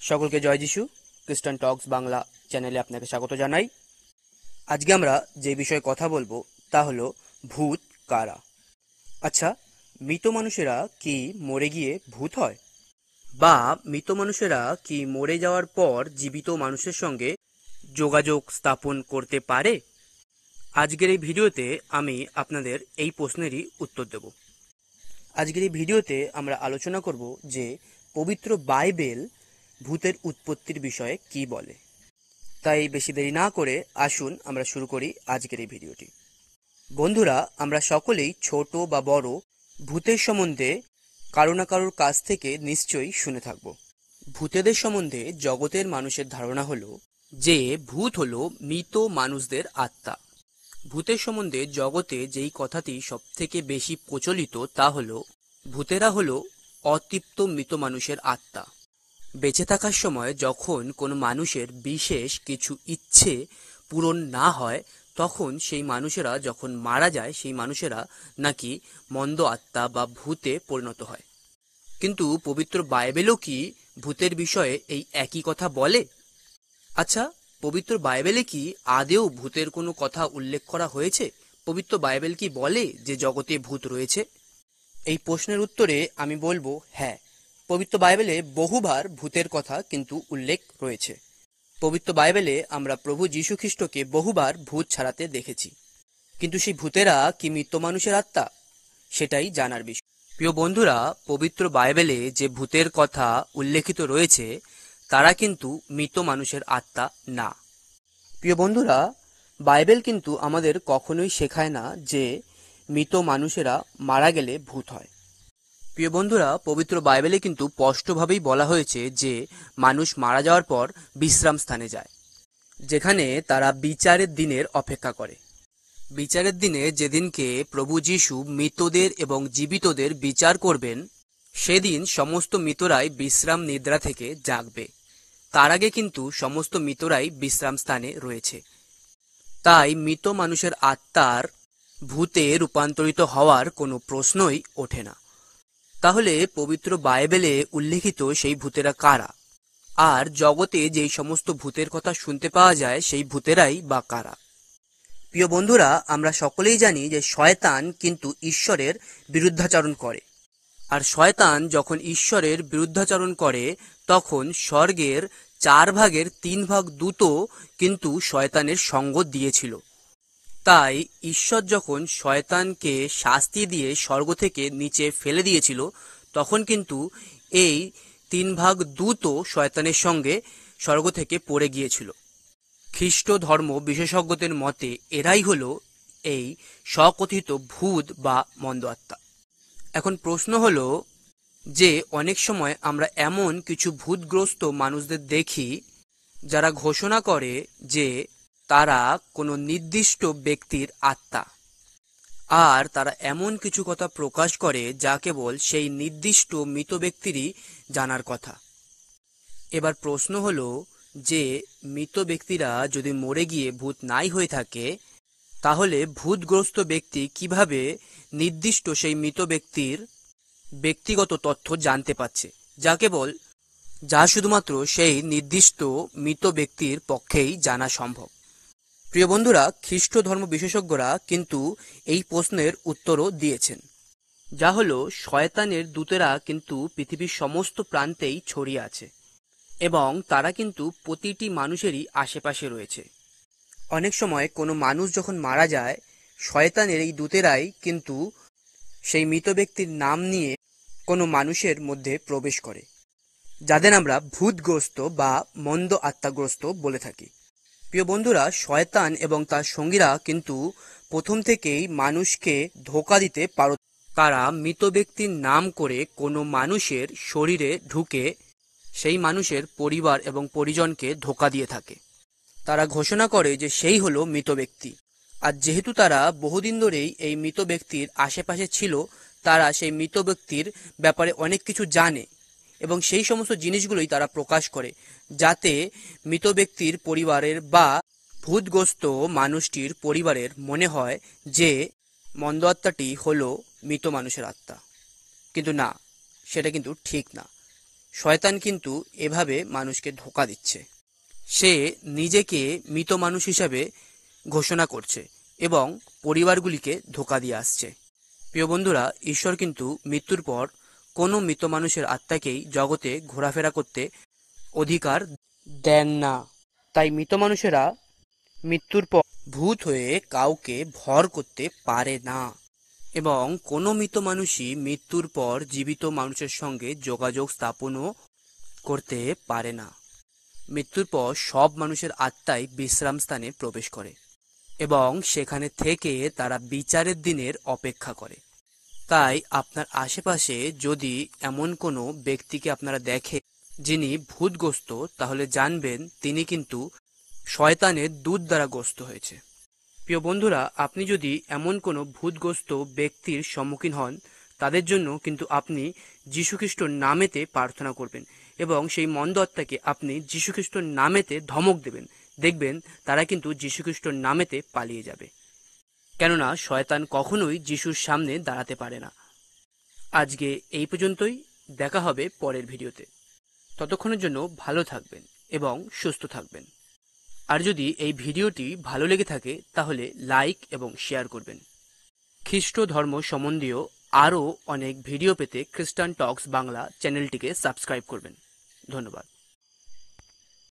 সকলকে জয় যিশু। খ্রিস্টান টক্স বাংলা চ্যানেলে আপনাকে স্বাগত জানাই। আজকে আমরা যে বিষয়ে কথা বলবো তা হলো ভূত কারা। আচ্ছা, মৃত মানুষেরা কি মরে গিয়ে ভূত হয়, বা মৃত মানুষেরা কি মরে যাওয়ার পর জীবিত মানুষের সঙ্গে যোগাযোগ স্থাপন করতে পারে? আজকের এই ভিডিওতে আমি আপনাদের এই প্রশ্নেরই উত্তর দেব। আজকের এই ভিডিওতে আমরা আলোচনা করব যে পবিত্র বাইবেল ভূতের উৎপত্তির বিষয়ে কি বলে। তাই বেশি দেরি না করে আসুন আমরা শুরু করি আজকের এই ভিডিওটি। বন্ধুরা, আমরা সকলেই ছোট বা বড় ভূতের সম্বন্ধে কারো না কারোর কাছ থেকে নিশ্চয়ই শুনে থাকব। ভূতেদের সম্বন্ধে জগতের মানুষের ধারণা হলো যে ভূত হলো মৃত মানুষদের আত্মা। ভূতের সম্বন্ধে জগতে যেই কথাটি সব থেকে বেশি প্রচলিত তা হলো ভূতেরা হলো অতৃপ্ত মৃত মানুষের আত্মা। বেঁচে থাকার সময় যখন কোনো মানুষের বিশেষ কিছু ইচ্ছে পূরণ না হয়, তখন সেই মানুষেরা যখন মারা যায় সেই মানুষেরা নাকি মন্দ আত্মা বা ভূতে পরিণত হয়। কিন্তু পবিত্র বাইবেলও কি ভূতের বিষয়ে এই একই কথা বলে? আচ্ছা, পবিত্র বাইবেলে কি আদেও ভূতের কোনো কথা উল্লেখ করা হয়েছে? পবিত্র বাইবেল কি বলে যে জগতে ভূত রয়েছে? এই প্রশ্নের উত্তরে আমি বলবো হ্যাঁ, পবিত্র বাইবেলে বহুবার ভূতের কথা কিন্তু উল্লেখ রয়েছে। পবিত্র বাইবেলে আমরা প্রভু যীশু খ্রিস্টকে বহুবার ভূত ছাড়াতে দেখেছি। কিন্তু সেই ভূতেরা কি মৃত মানুষের আত্মা? সেটাই জানার বিষয়। প্রিয় বন্ধুরা, পবিত্র বাইবেলে যে ভূতের কথা উল্লেখিত রয়েছে তারা কিন্তু মৃত মানুষের আত্মা না। প্রিয় বন্ধুরা, বাইবেল কিন্তু আমাদের কখনোই শেখায় না যে মৃত মানুষেরা মারা গেলে ভূত হয়। প্রিয় বন্ধুরা, পবিত্র বাইবেলে কিন্তু স্পষ্টভাবেই বলা হয়েছে যে মানুষ মারা যাওয়ার পর বিশ্রাম স্থানে যায়, যেখানে তারা বিচারের দিনের অপেক্ষা করে। বিচারের দিনে যেদিনকে প্রভু যীশু মৃতদের এবং জীবিতদের বিচার করবেন, সেদিন সমস্ত মৃতরাই বিশ্রাম নিদ্রা থেকে জাগবে। তার আগে কিন্তু সমস্ত মৃতরাই বিশ্রাম স্থানে রয়েছে। তাই মৃত মানুষের আত্মার ভূতে রূপান্তরিত হওয়ার কোনো প্রশ্নই ওঠে না। তাহলে পবিত্র বাইবেলে উল্লেখিত সেই ভূতেরা কারা, আর জগতে যেই সমস্ত ভূতের কথা শুনতে পাওয়া যায় সেই ভূতেরাই বা কারা? প্রিয় বন্ধুরা, আমরা সকলেই জানি যে শয়তান কিন্তু ঈশ্বরের বিরুদ্ধাচরণ করে। আর শয়তান যখন ঈশ্বরের বিরুদ্ধাচরণ করে তখন স্বর্গের 4/3 দূতও কিন্তু শয়তানের সঙ্গ দিয়েছিল। তাই ঈশ্বর যখন শয়তানকে শাস্তি দিয়ে স্বর্গ থেকে নিচে ফেলে দিয়েছিল, তখন কিন্তু এই 3 দূতও শয়তানের সঙ্গে স্বর্গ থেকে পড়ে গিয়েছিল। খ্রিস্ট ধর্ম বিশেষজ্ঞদের মতে এরাই হলো এই স্বকথিত ভূত বা মন্দ আত্মা। এখন প্রশ্ন হলো যে অনেক সময় আমরা এমন কিছু ভূতগ্রস্ত মানুষদের দেখি যারা ঘোষণা করে যে তারা কোনো নির্দিষ্ট ব্যক্তির আত্মা, আর তারা এমন কিছু কথা প্রকাশ করে যা কেবল সেই নির্দিষ্ট মৃত ব্যক্তিরই জানার কথা। এবার প্রশ্ন হলো যে মৃত ব্যক্তিরা যদি মরে গিয়ে ভূত নাই হয়ে থাকে, তাহলে ভূতগ্রস্ত ব্যক্তি কিভাবে নির্দিষ্ট সেই মৃত ব্যক্তির ব্যক্তিগত তথ্য জানতে পারছে, যা শুধুমাত্র সেই নির্দিষ্ট মৃত ব্যক্তির পক্ষেই জানা সম্ভব? প্রিয় বন্ধুরা, খ্রিস্ট ধর্ম বিশেষজ্ঞরা কিন্তু এই প্রশ্নের উত্তরও দিয়েছেন, যা হলো শয়তানের দূতেরা কিন্তু পৃথিবীর সমস্ত প্রান্তেই ছড়িয়ে আছে এবং তারা কিন্তু প্রতিটি মানুষেরই আশেপাশে রয়েছে। অনেক সময় কোনো মানুষ যখন মারা যায়, শয়তানের এই দূতেরাই কিন্তু সেই মৃত ব্যক্তির নাম নিয়ে কোনো মানুষের মধ্যে প্রবেশ করে, যাদের আমরা ভূতগ্রস্ত বা মন্দ আত্মাগ্রস্ত বলে থাকি। প্রিয় বন্ধুরা, শয়তান এবং তার সঙ্গীরা কিন্তু প্রথম থেকেই মানুষকে ধোঁকা দিতে পারত। তারা মৃত ব্যক্তির নাম করে কোনো মানুষের শরীরে ঢুকে সেই মানুষের পরিবার এবং পরিজনকে ধোঁকা দিয়ে থাকে। তারা ঘোষণা করে যে সেই হলো মৃত ব্যক্তি। আর যেহেতু তারা বহুদিন ধরেই এই মৃত ব্যক্তির আশেপাশে ছিল, তারা সেই মৃত ব্যক্তির ব্যাপারে অনেক কিছু জানে এবং সেই সমস্ত জিনিসগুলোই তারা প্রকাশ করে, যাতে মৃত ব্যক্তির পরিবারের বা ভূতগ্রস্ত মানুষটির পরিবারের মনে হয় যে মন্দ আত্মাটি হলো মৃত মানুষের আত্মা। কিন্তু না, সেটা কিন্তু ঠিক না। শয়তান কিন্তু এভাবে মানুষকে ধোঁকা দিচ্ছে। সে নিজেকে মৃত মানুষ হিসাবে ঘোষণা করছে এবং পরিবারগুলিকে ধোঁকা দিয়ে আসছে। প্রিয় বন্ধুরা, ঈশ্বর কিন্তু মৃত্যুর পর কোনো মৃত মানুষের আত্মাকেই জগতে ঘোরাফেরা করতে অধিকার দেন না। তাই মৃত মানুষেরা মৃত্যুর পর ভূত হয়ে কাউকে ভর করতে পারে না এবং কোনো মৃত মানুষই মৃত্যুর পর জীবিত মানুষের সঙ্গে যোগাযোগ স্থাপনও করতে পারে না। মৃত্যুর পর সব মানুষের আত্মাই বিশ্রাম স্থানে প্রবেশ করে এবং সেখানে থেকে তারা বিচারের দিনের অপেক্ষা করে। তাই আপনার আশেপাশে যদি এমন কোনো ব্যক্তিকে আপনারা দেখেন যিনি ভূতগ্রস্ত, তাহলে জানবেন তিনি কিন্তু শয়তানের দূত দ্বারা গ্রস্ত হয়েছে। প্রিয় বন্ধুরা, আপনি যদি এমন কোনো ভূতগ্রস্ত ব্যক্তির সম্মুখীন হন, তাদের জন্য কিন্তু আপনি যীশুখ্রিস্টর নামেতে প্রার্থনা করবেন এবং সেই মন্দ আত্মাকে আপনি যীশুখ্রিস্টর নামেতে ধমক দেবেন। দেখবেন তারা কিন্তু যীশুখ্রিস্টর নামেতে পালিয়ে যাবে, কেননা শয়তান কখনোই যিশুর সামনে দাঁড়াতে পারে না। আজকে এই পর্যন্তই, দেখা হবে পরের ভিডিওতে। ততক্ষণের জন্য ভালো থাকবেন এবং সুস্থ থাকবেন। আর যদি এই ভিডিওটি ভালো লেগে থাকে তাহলে লাইক এবং শেয়ার করবেন। খ্রিস্ট ধর্ম সম্বন্ধীয় আরও অনেক ভিডিও পেতে খ্রিস্টান টক্স বাংলা চ্যানেলটিকে সাবস্ক্রাইব করবেন। ধন্যবাদ।